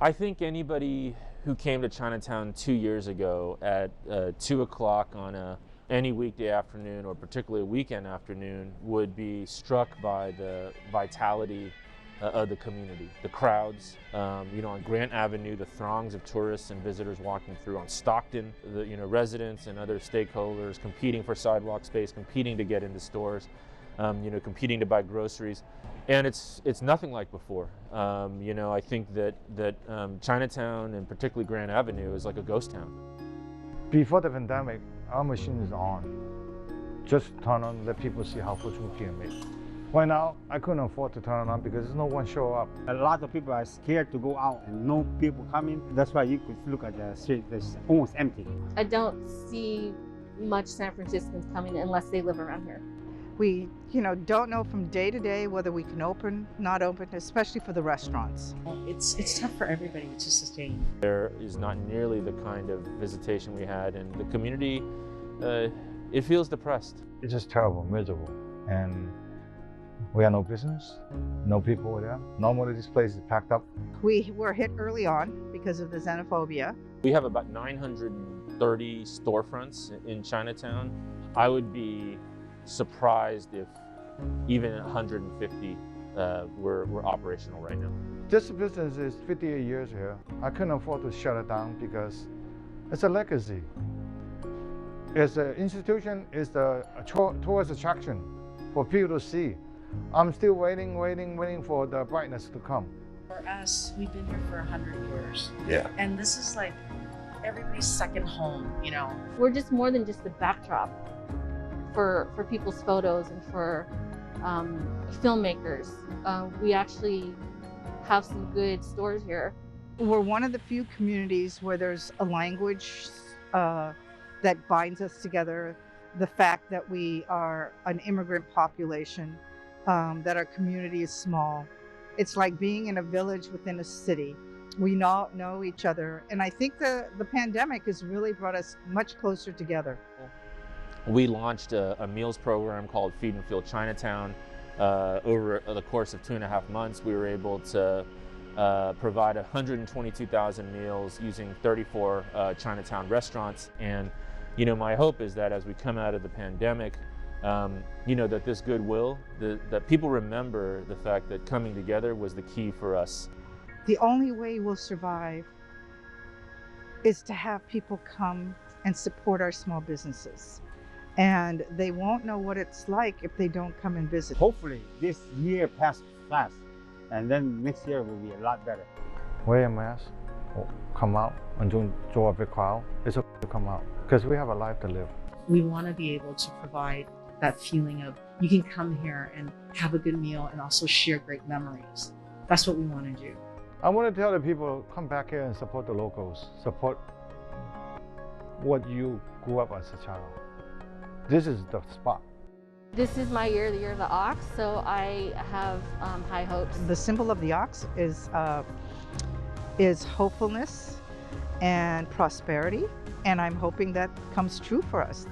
I think anybody who came to Chinatown 2 years ago at 2 o'clock on any weekday afternoon, or particularly a weekend afternoon, would be struck by the vitality of the community, the crowds, on Grant Avenue, the throngs of tourists and visitors walking through. On Stockton, the residents and other stakeholders competing for sidewalk space, competing to get into stores, competing to buy groceries, and it's nothing like before. I think that Chinatown, and particularly Grant Avenue, is like a ghost town. Before the pandemic, our machine is on. Just turn on, let people see how food can make. Right now, I couldn't afford to turn it on because no one show up. A lot of people are scared to go out and no people coming. That's why you could look at the street, it's almost empty. I don't see much San Franciscans coming unless they live around here. We, don't know from day to day whether we can open, not open, especially for the restaurants. It's tough for everybody to sustain. There is not nearly the kind of visitation we had, and the community, it feels depressed. It's just terrible, miserable, and we have no business, no people there. Normally this place is packed up. We were hit early on because of the xenophobia. We have about 930 storefronts in Chinatown. I would be surprised if even 150 were operational right now. This business is 58 years here. I couldn't afford to shut it down because it's a legacy. It's an institution, it's a tourist attraction for people to see. I'm still waiting for the brightness to come. For us, we've been here for 100 years. Yeah. And this is like everybody's second home, We're just more than just a backdrop for people's photos and for filmmakers. We actually have some good stores here. We're one of the few communities where there's a language that binds us together. The fact that we are an immigrant population, that our community is small. It's like being in a village within a city. We know each other. And I think the pandemic has really brought us much closer together. We launched a meals program called Feed and Feel Chinatown. Over the course of 2.5 months, we were able to provide 122,000 meals using 34 Chinatown restaurants. And my hope is that as we come out of the pandemic, that this goodwill, that people remember the fact that coming together was the key for us. The only way we'll survive is to have people come and support our small businesses. And they won't know what it's like if they don't come and visit. Hopefully this year passes fast and then next year will be a lot better. Wear a mask, come out, and don't draw a big crowd. It's okay to come out because we have a life to live. We want to be able to provide that feeling of you can come here and have a good meal and also share great memories. That's what we want to do. I want to tell the people, come back here and support the locals. Support what you grew up as a child. This is the spot. This is my year, the year of the ox, so I have high hopes. The symbol of the ox is hopefulness and prosperity, and I'm hoping that comes true for us.